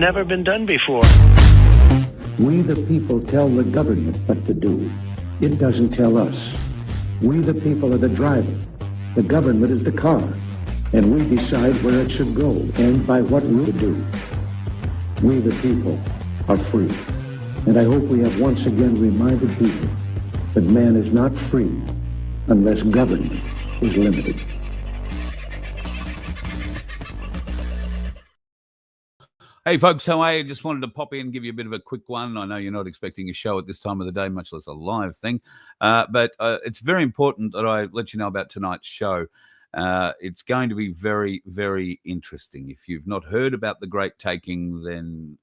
never been done before. We the people tell the government what to do. It doesn't tell us. We the people are the driver. The government is the car. And we decide where it should go and by what route to do. We the people are free. And I hope we have once again reminded people that man is not free unless government is limited. Hey folks, how are you? Just wanted to pop in and give you a bit of a quick one. I know you're not expecting a show at this time of the day, much less a live thing. But it's very important that I let you know about tonight's show. It's going to be very, very interesting. If you've not heard about the Great Taking, then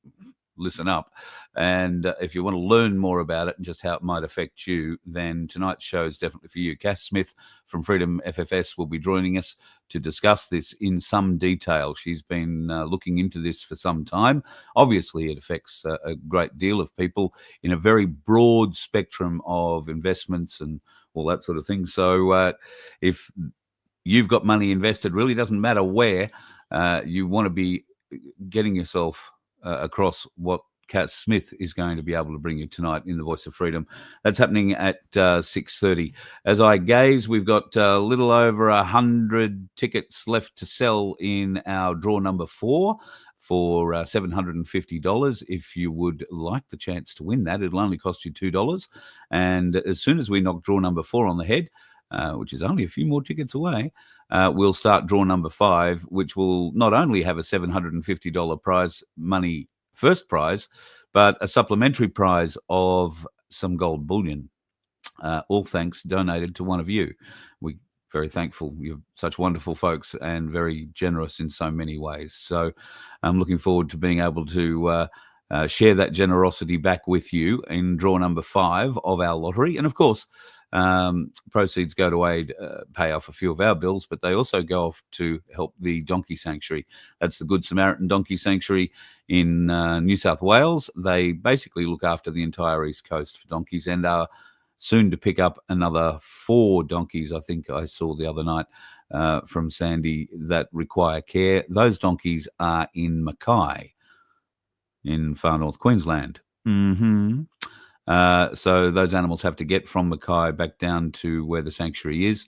listen up. And if you want to learn more about it and just how it might affect you, then tonight's show is definitely for you. Cass Smith from Freedom FFS will be joining us to discuss this in some detail. She's been looking into this for some time. Obviously, it affects a great deal of people in a very broad spectrum of investments and all that sort of thing. So if you've got money invested, really doesn't matter where, you want to be getting yourself across what Cass Smith is going to be able to bring you tonight in the Voice of Freedom. That's happening at 6:30. As I gaze, we've got a little over 100 tickets left to sell in our draw number 4 for $750. If you would like the chance to win that, it'll only cost you $2. And as soon as we knock draw number 4 on the head, which is only a few more tickets away, we'll start draw number 5, which will not only have a $750 prize money first prize, but a supplementary prize of some gold bullion. All thanks donated to one of you. We're very thankful. You're such wonderful folks and very generous in so many ways. So I'm looking forward to being able to share that generosity back with you in draw number 5 of our lottery. And of course, proceeds go to aid, pay off a few of our bills, but they also go off to help the donkey sanctuary. That's the Good Samaritan Donkey Sanctuary in New South Wales. They basically look after the entire East Coast for donkeys and are soon to pick up another 4 donkeys, I think I saw the other night from Sandy, that require care. Those donkeys are in Mackay in far north Queensland. So those animals have to get from Mackay back down to where the sanctuary is,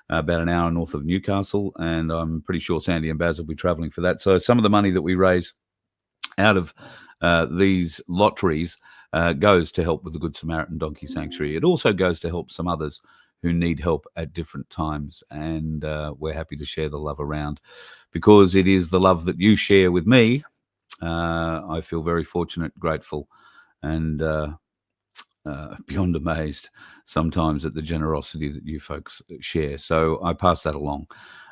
about an hour north of Newcastle, and I'm pretty sure Sandy and Baz will be travelling for that. So some of the money that we raise out of these lotteries goes to help with the Good Samaritan Donkey Sanctuary. It also goes to help some others who need help at different times, and we're happy to share the love around because it is the love that you share with me. I feel very fortunate, grateful, and beyond amazed sometimes at the generosity that you folks share. So I pass that along.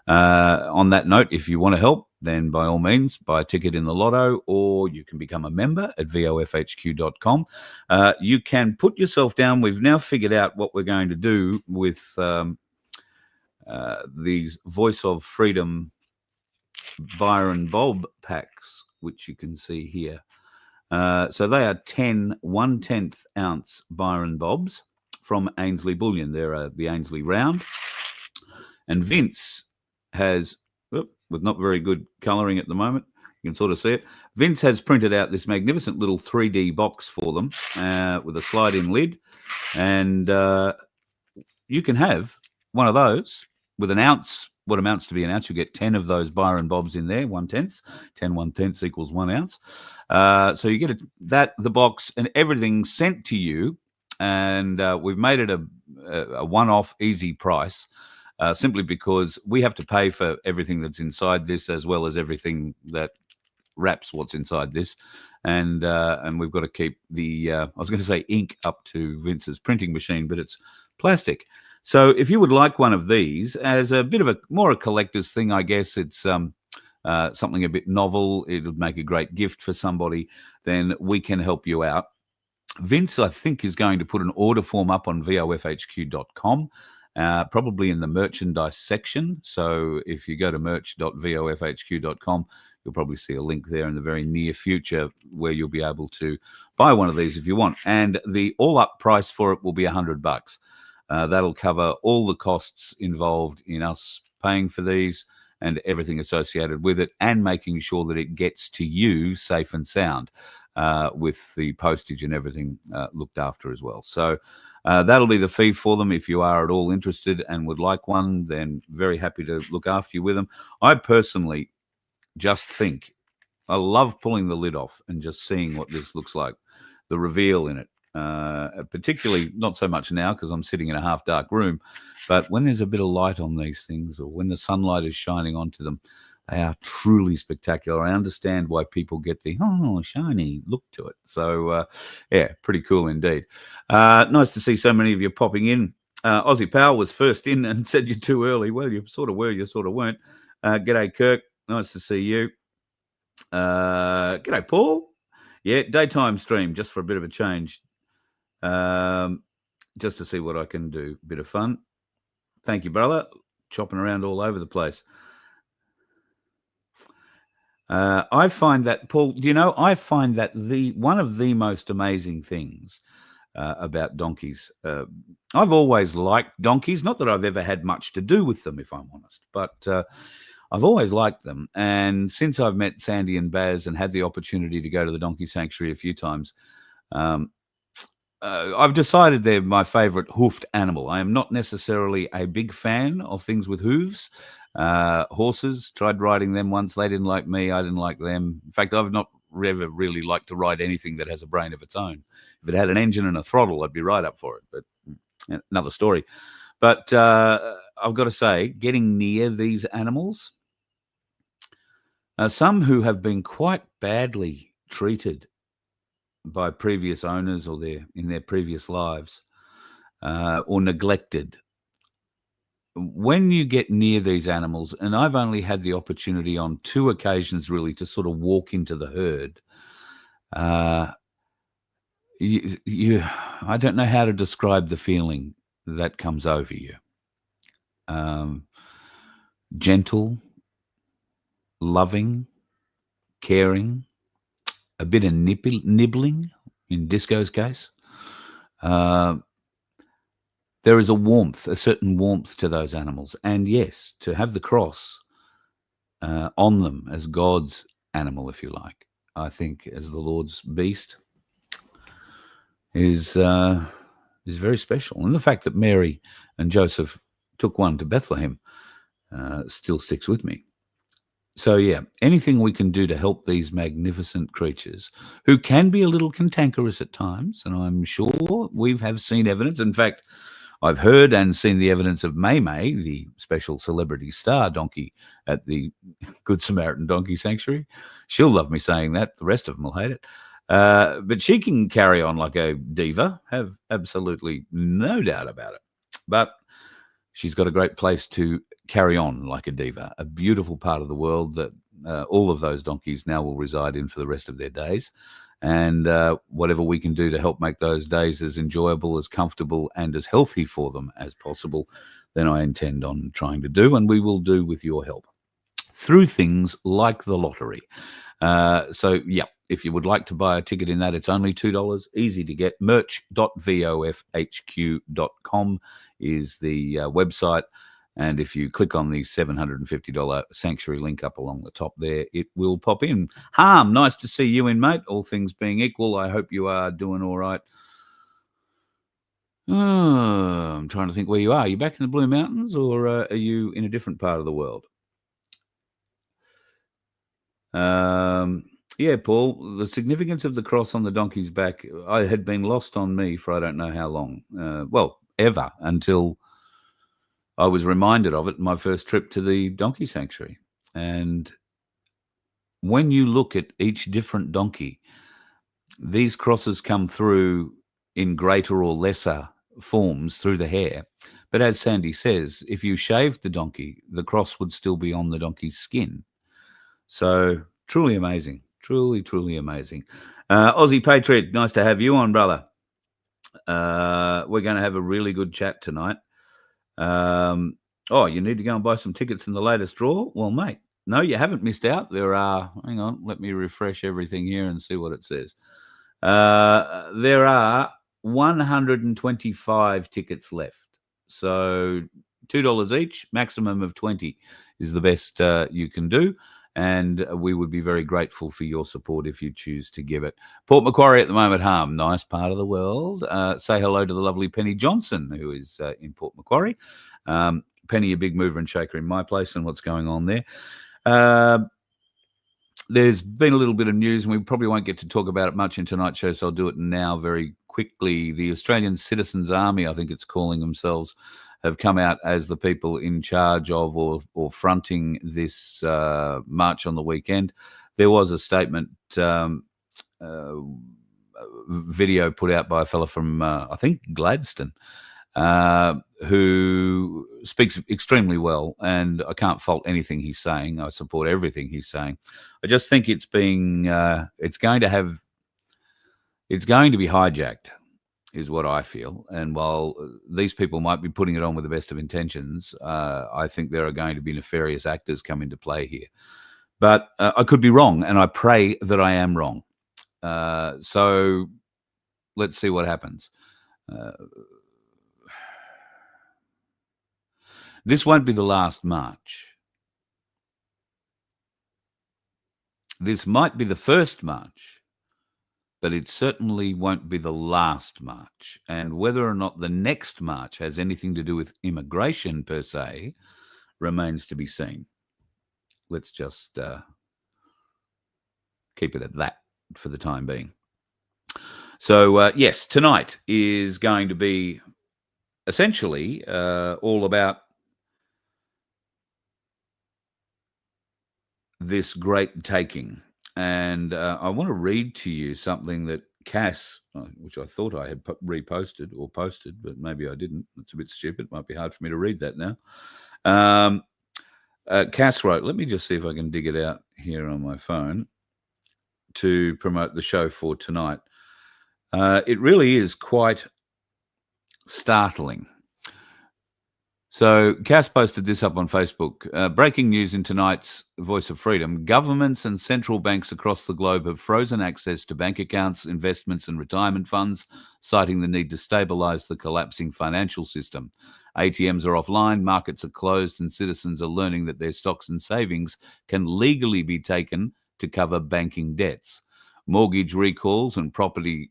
On that note, if you want to help, then by all means, buy a ticket in the lotto, or you can become a member at vofhq.com. You can put yourself down. We've now figured out what we're going to do with these Voice of Freedom Byron Bob packs, which you can see here. So they are 10 1/10 ounce Byron Bobs from Ainsley Bullion. They're the Ainsley Round. And Vince has, with not very good colouring at the moment, you can sort of see it. Vince has printed out this magnificent little 3D box for them with a slide-in lid. And you can have one of those with an ounce, what amounts to be an ounce. You get 10 of those Byron Bobs in there, 1/10. 10 1/10 equals 1 ounce. So you get the box and everything sent to you. And we've made it a one-off easy price. Simply because we have to pay for everything that's inside this, as well as everything that wraps what's inside this, and we've got to keep the I was going to say ink up to Vince's printing machine, but it's plastic. So if you would like one of these as a bit of a collector's thing, I guess it's something a bit novel. It would make a great gift for somebody. Then we can help you out. Vince, I think, is going to put an order form up on vofhq.com. Probably in the merchandise section. So if you go to merch.vofhq.com, you'll probably see a link there in the very near future where you'll be able to buy one of these if you want. And the all-up price for it will be $100. That'll cover all the costs involved in us paying for these and everything associated with it, and making sure that it gets to you safe and sound, with the postage and everything looked after as well. So that'll be the fee for them. If you are at all interested and would like one, then very happy to look after you with them. I personally just think I love pulling the lid off and just seeing what this looks like, the reveal in it. Particularly not so much now because I'm sitting in a half dark room, but when there's a bit of light on these things, or when the sunlight is shining onto them, they are truly spectacular. I understand why people get the shiny look to it. So yeah, pretty cool indeed. Nice to see so many of you popping in. Aussie Powell was first in and said you're too early. Well, you sort of were, you sort of weren't. G'day Kirk, nice to see you. G'day Paul. Yeah, daytime stream just for a bit of a change. Just to see what I can do. Bit of fun. Thank you, brother. Chopping around all over the place. I find that, Paul, I find that one of the most amazing things about donkeys. I've always liked donkeys. Not that I've ever had much to do with them, if I'm honest, but I've always liked them. And since I've met Sandy and Baz and had the opportunity to go to the donkey sanctuary a few times, I've decided they're my favorite hoofed animal. I am not necessarily a big fan of things with hooves. Horses, tried riding them once. They didn't like me. I didn't like them. In fact, I've not ever really liked to ride anything that has a brain of its own. If it had an engine and a throttle, I'd be right up for it. But another story. But I've got to say, getting near these animals, some who have been quite badly treated by previous owners or in their previous lives, or neglected. When you get near these animals, and I've only had the opportunity on 2 occasions really to sort of walk into the herd, I don't know how to describe the feeling that comes over you. Gentle, loving, caring, a bit of nibbling in Disco's case. There is a certain warmth to those animals. And yes, to have the cross on them as God's animal, if you like, I think as the Lord's beast is very special. And the fact that Mary and Joseph took one to Bethlehem still sticks with me. So yeah, anything we can do to help these magnificent creatures who can be a little cantankerous at times, and I'm sure we have seen evidence. In fact, I've heard and seen the evidence of May, the special celebrity star donkey at the Good Samaritan Donkey Sanctuary. She'll love me saying that. The rest of them will hate it. But she can carry on like a diva, have absolutely no doubt about it. But she's got a great place to carry on like a diva, a beautiful part of the world that all of those donkeys now will reside in for the rest of their days. And whatever we can do to help make those days as enjoyable, as comfortable, and as healthy for them as possible, then I intend on trying to do, and we will do with your help through things like the lottery. So, yeah, if you would like to buy a ticket in that, it's only $2, easy to get. merch.vofhq.com is the website. And if you click on the $750 sanctuary link up along the top there, it will pop in. Harm, nice to see you in, mate. All things being equal, I hope you are doing all right. I'm trying to think where you are. Are you back in the Blue Mountains, or are you in a different part of the world? Yeah, Paul, the significance of the cross on the donkey's back had been lost on me for I don't know how long. Ever, until I was reminded of it in my first trip to the donkey sanctuary. And when you look at each different donkey, these crosses come through in greater or lesser forms through the hair. But as Sandy says, if you shaved the donkey, the cross would still be on the donkey's skin. So truly amazing. Truly, truly amazing. Aussie Patriot, nice to have you on, brother. We're going to have a really good chat tonight. You need to go and buy some tickets in the latest draw? Well, mate, no, you haven't missed out. There are, hang on, let me refresh everything here and see what it says. There are 125 tickets left. So $2 each, maximum of 20 is the best you can do. And we would be very grateful for your support if you choose to give it. Port Macquarie at the moment, harm, nice part of the world. Say hello to the lovely Penny Johnson, who is in Port Macquarie. Penny, a big mover and shaker in my place, and what's going on there. There's been a little bit of news, and we probably won't get to talk about it much in tonight's show, so I'll do it now very quickly. The Australian Citizens Army, I think it's calling themselves, have come out as the people in charge of or fronting this march on the weekend. There was a statement, video put out by a fellow from, I think, Gladstone, who speaks extremely well, and I can't fault anything he's saying. I support everything he's saying. I just think it's going to be hijacked, is what I feel. And while these people might be putting it on with the best of intentions, I think there are going to be nefarious actors come into play here. But I could be wrong, and I pray that I am wrong. So let's see what happens. This won't be the last march. This might be the first march, but it certainly won't be the last march. And whether or not the next march has anything to do with immigration per se remains to be seen. Let's just keep it at that for the time being. So, yes, tonight is going to be essentially all about this great taking. And I want to read to you something that Cass, which I thought I had reposted or posted, but maybe I didn't. It's a bit stupid. It might be hard for me to read that now. Cass wrote, let me just see if I can dig it out here on my phone to promote the show for tonight. It really is quite startling. So Cass posted this up on Facebook. Breaking news in tonight's Voice of Freedom. Governments and central banks across the globe have frozen access to bank accounts, investments and retirement funds, citing the need to stabilise the collapsing financial system. ATMs are offline, markets are closed, and citizens are learning that their stocks and savings can legally be taken to cover banking debts. Mortgage recalls and property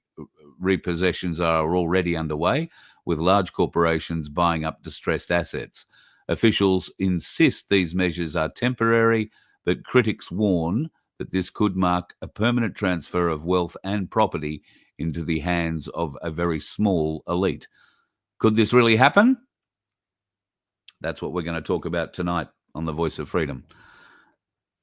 repossessions are already underway, with large corporations buying up distressed assets. Officials insist these measures are temporary, but critics warn that this could mark a permanent transfer of wealth and property into the hands of a very small elite. Could this really happen? That's what we're going to talk about tonight on the Voice of Freedom.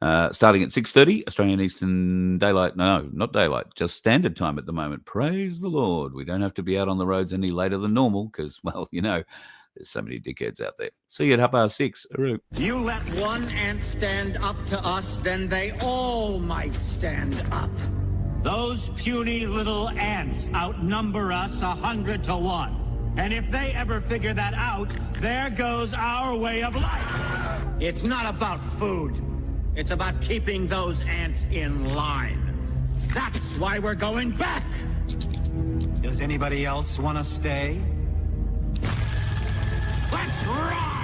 Starting at 6:30, Australian Eastern Daylight. No, not daylight, just standard time at the moment. Praise the Lord. We don't have to be out on the roads any later than normal because, well, you know, there's so many dickheads out there. See you at 6:30. Aroo. You let one ant stand up to us, then they all might stand up. Those puny little ants outnumber us 100 to 1. And if they ever figure that out, there goes our way of life. It's not about food. It's about keeping those ants in line. That's why we're going back. Does anybody else want to stay? Let's rock!